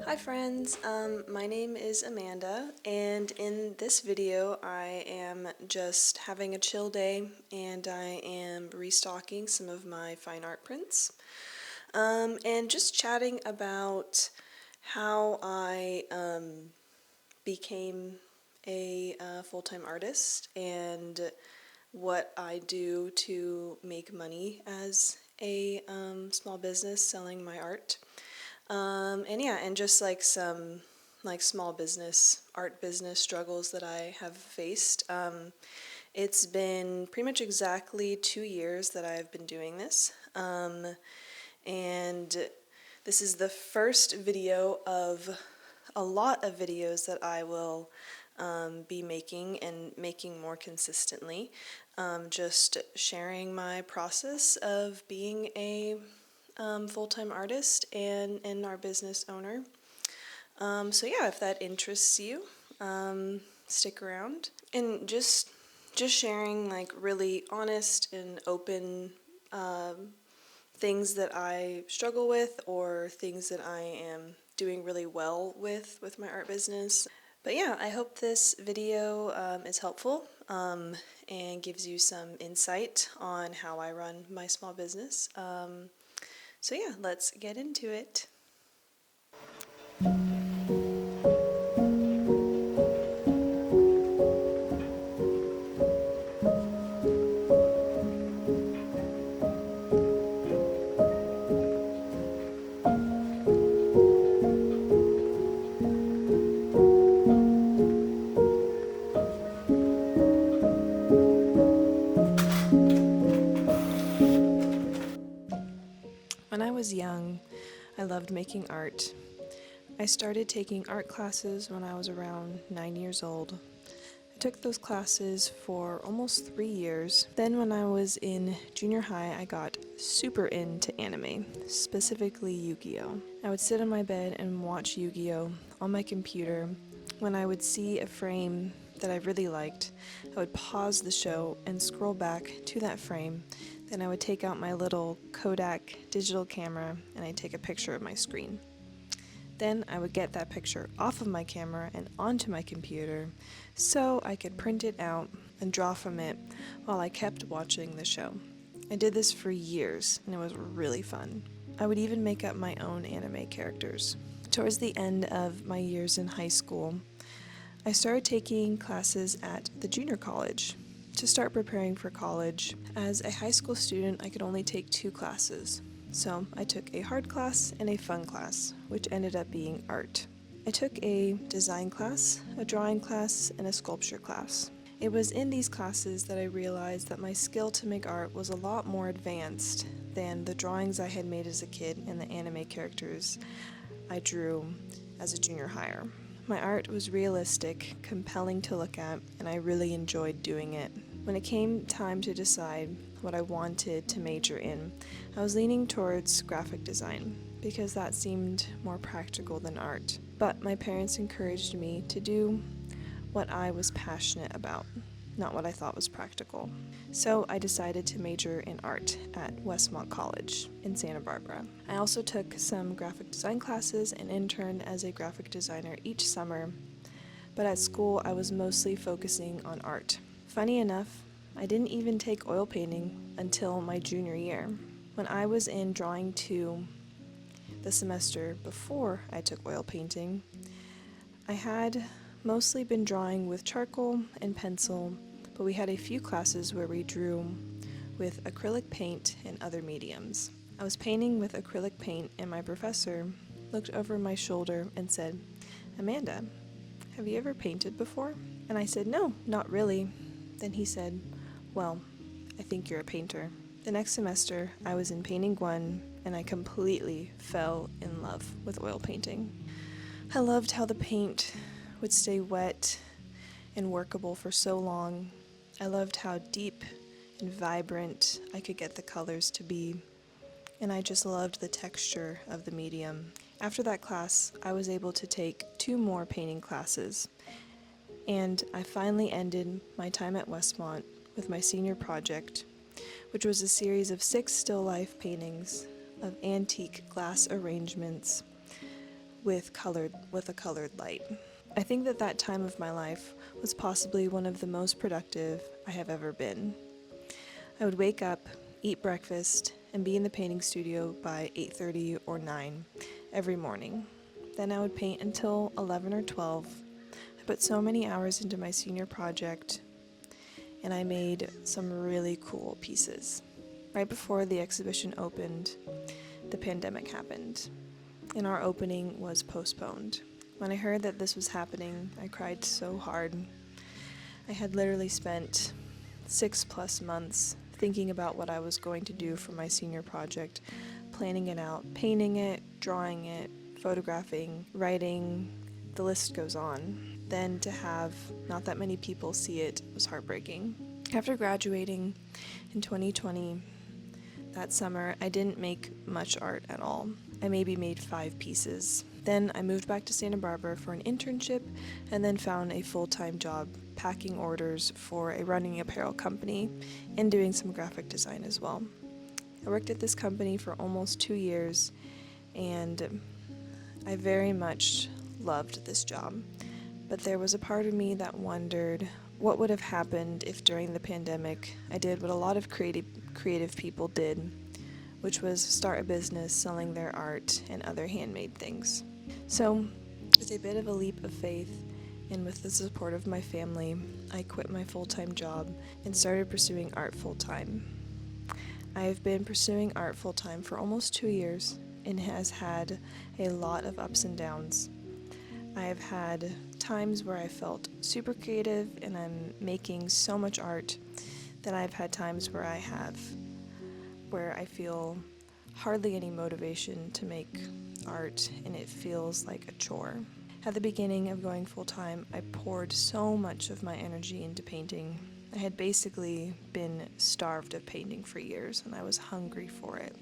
Hi friends, my name is Amanda, and in this video I am just having a chill day and I am restocking some of my fine art prints and just chatting about how I became a full-time artist and what I do to make money as a small business selling my art. And yeah, and just like some small business, art business struggles that I have faced. It's been pretty much exactly 2 years that I've been doing this. And this is the first video of a lot of videos that I will be making and making more consistently. Just sharing my process of being a full-time artist and our business owner. So yeah, if that interests you, stick around. And just sharing like really honest and open things that I struggle with or things that I am doing really well with my art business. But yeah, I hope this video is helpful and gives you some insight on how I run my small business. So yeah, let's get into it. When I was young, I loved making art. I started taking art classes when I was around 9 years old. I took those classes for almost 3 years. Then when I was in junior high, I got super into anime, specifically Yu-Gi-Oh! I would sit on my bed and watch Yu-Gi-Oh! On my computer. When I would see a frame that I really liked, I would pause the show and scroll back to that frame. Then I would take out my little Kodak digital camera and I'd take a picture of my screen. Then I would get that picture off of my camera and onto my computer so I could print it out and draw from it while I kept watching the show. I did this for years and it was really fun. I would even make up my own anime characters. Towards the end of my years in high school, I started taking classes at the junior college. To start preparing for college, as a high school student, I could only take 2 classes. So I took a hard class and a fun class, which ended up being art. I took a design class, a drawing class, and a sculpture class. It was in these classes that I realized that my skill to make art was a lot more advanced than the drawings I had made as a kid and the anime characters I drew as a junior higher. My art was realistic, compelling to look at, and I really enjoyed doing it. When it came time to decide what I wanted to major in, I was leaning towards graphic design because that seemed more practical than art. But my parents encouraged me to do what I was passionate about, not what I thought was practical. So I decided to major in art at Westmont College in Santa Barbara. I also took some graphic design classes and interned as a graphic designer each summer, but at school I was mostly focusing on art. Funny enough, I didn't even take oil painting until my junior year. When I was in drawing 2 the semester before I took oil painting, I had mostly been drawing with charcoal and pencil, but we had a few classes where we drew with acrylic paint and other mediums. I was painting with acrylic paint and my professor looked over my shoulder and said, "Amanda, have you ever painted before?" And I said, "No, not really." Then he said, "Well, I think you're a painter." The next semester, I was in painting 1 and I completely fell in love with oil painting. I loved how the paint would stay wet and workable for so long. I loved how deep and vibrant I could get the colors to be, and I just loved the texture of the medium. After that class, I was able to take 2 more painting classes, and I finally ended my time at Westmont with my senior project, which was a series of 6 still life paintings of antique glass arrangements with a colored light. I think that time of my life was possibly one of the most productive I have ever been. I would wake up, eat breakfast, and be in the painting studio by 8:30 or 9 every morning. Then I would paint until 11 or 12. I put so many hours into my senior project, and I made some really cool pieces. Right before the exhibition opened, the pandemic happened, and our opening was postponed. When I heard that this was happening, I cried so hard. I had literally spent 6+ months thinking about what I was going to do for my senior project, planning it out, painting it, drawing it, photographing, writing, the list goes on. Then to have not that many people see it was heartbreaking. After graduating in 2020, that summer, I didn't make much art at all. I maybe made 5 pieces. Then I moved back to Santa Barbara for an internship and then found a full-time job packing orders for a running apparel company and doing some graphic design as well. I worked at this company for almost 2 years and I very much loved this job. But there was a part of me that wondered what would have happened if during the pandemic I did what a lot of creative people did, which was start a business selling their art and other handmade things. So, with a bit of a leap of faith and with the support of my family, I quit my full-time job and started pursuing art full-time. I have been pursuing art full-time for almost 2 years and has had a lot of ups and downs. I have had times where I felt super creative and I'm making so much art. Then I've had times where I feel hardly any motivation to make art and it feels like a chore. At the beginning of going full-time, I poured so much of my energy into painting. I had basically been starved of painting for years and I was hungry for it.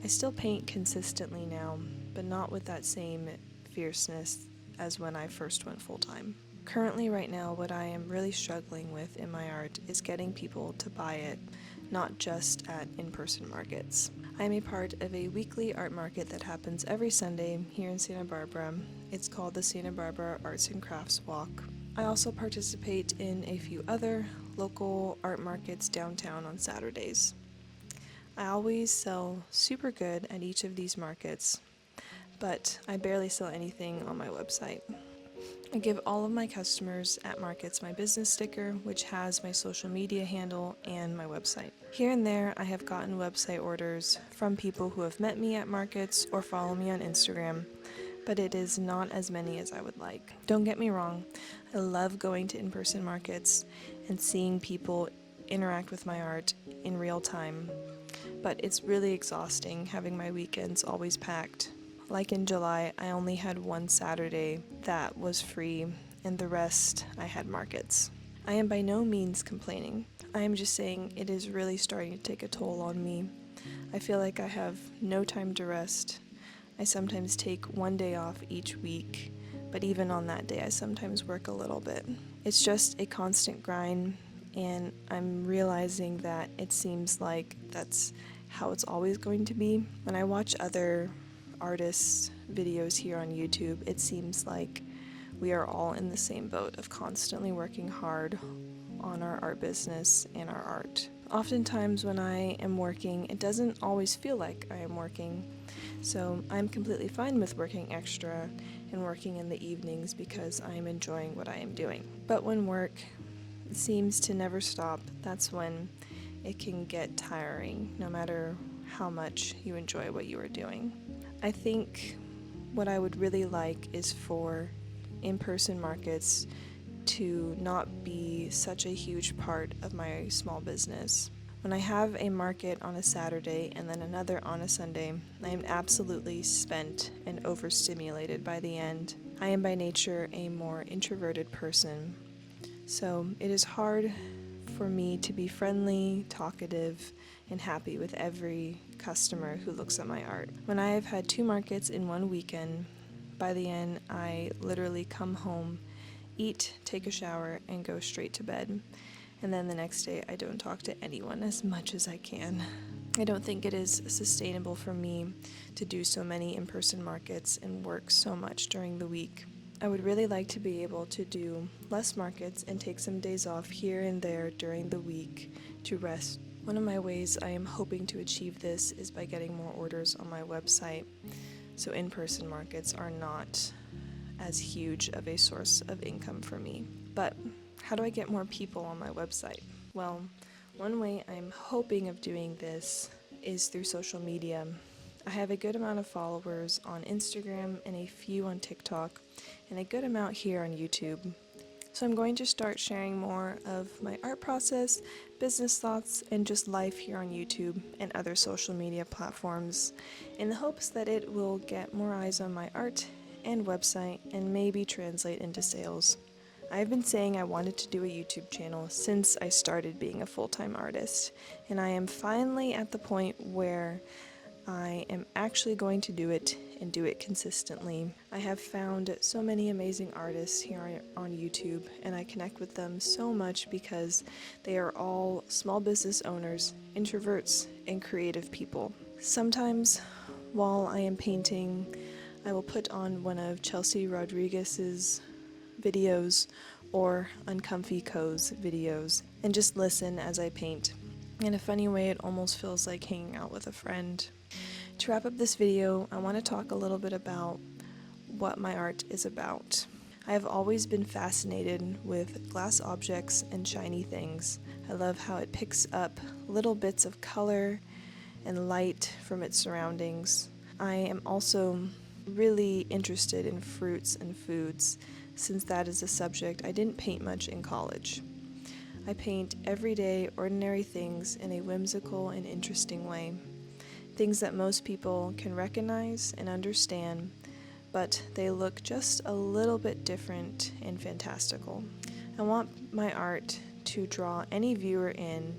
I still paint consistently now, but not with that same fierceness as when I first went full-time. Currently right now, what I am really struggling with in my art is getting people to buy it, not just at in-person markets. I am a part of a weekly art market that happens every Sunday here in Santa Barbara. It's called the Santa Barbara Arts and Crafts Walk. I also participate in a few other local art markets downtown on Saturdays. I always sell super good at each of these markets, but I barely sell anything on my website. I give all of my customers at markets my business sticker, which has my social media handle and my website. Here and there, I have gotten website orders from people who have met me at markets or follow me on Instagram, but it is not as many as I would like. Don't get me wrong, I love going to in-person markets and seeing people interact with my art in real time, but it's really exhausting having my weekends always packed. Like in July, I only had one Saturday that was free, and the rest I had markets. I am by no means complaining. I am just saying it is really starting to take a toll on me. I feel like I have no time to rest. I sometimes take one day off each week, but even on that day I sometimes work a little bit. It's just a constant grind, and I'm realizing that it seems like that's how it's always going to be. When I watch other artists' videos here on YouTube, it seems like we are all in the same boat of constantly working hard on our art business and our art. Oftentimes when I am working, it doesn't always feel like I am working, so I'm completely fine with working extra and working in the evenings because I am enjoying what I am doing. But when work seems to never stop, that's when it can get tiring, no matter how much you enjoy what you are doing. I think what I would really like is for in-person markets to not be such a huge part of my small business. When I have a market on a Saturday and then another on a Sunday, I am absolutely spent and overstimulated by the end. I am by nature a more introverted person, so it is hard for me to be friendly, talkative, and happy with every customer who looks at my art. When I have had 2 markets in one weekend, by the end I literally come home, eat, take a shower, and go straight to bed. And then the next day I don't talk to anyone as much as I can. I don't think it is sustainable for me to do so many in-person markets and work so much during the week. I would really like to be able to do less markets and take some days off here and there during the week to rest. One of my ways I am hoping to achieve this is by getting more orders on my website, so in-person markets are not as huge of a source of income for me. But how do I get more people on my website? Well, one way I'm hoping of doing this is through social media. I have a good amount of followers on Instagram and a few on TikTok, and a good amount here on YouTube. So I'm going to start sharing more of my art process, business thoughts, and just life here on YouTube and other social media platforms in the hopes that it will get more eyes on my art and website and maybe translate into sales. I've been saying I wanted to do a YouTube channel since I started being a full-time artist, and I am finally at the point where I am actually going to do it and do it consistently. I have found so many amazing artists here on YouTube, and I connect with them so much because they are all small business owners, introverts, and creative people. Sometimes while I am painting, I will put on one of Chelsea Rodriguez's videos or Uncomfy Co's videos and just listen as I paint. In a funny way, it almost feels like hanging out with a friend. To wrap up this video, I want to talk a little bit about what my art is about. I have always been fascinated with glass objects and shiny things. I love how it picks up little bits of color and light from its surroundings. I am also really interested in fruits and foods, since that is a subject I didn't paint much in college. I paint everyday, ordinary things in a whimsical and interesting way. Things that most people can recognize and understand, but they look just a little bit different and fantastical. I want my art to draw any viewer in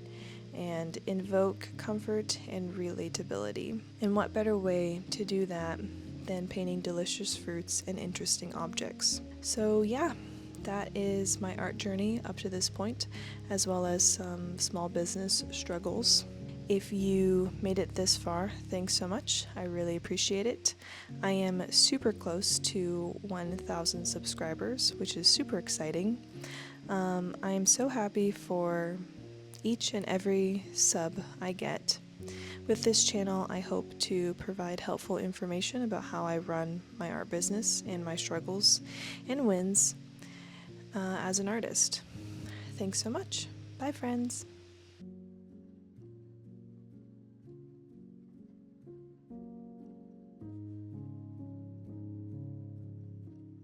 and invoke comfort and relatability. And what better way to do that than painting delicious fruits and interesting objects? So yeah, that is my art journey up to this point, as well as some small business struggles. If you made it this far, thanks so much. I really appreciate it. I am super close to 1,000 subscribers, which is super exciting. I am so happy for each and every sub I get. With this channel, I hope to provide helpful information about how I run my art business and my struggles and wins as an artist. Thanks so much. Bye, friends.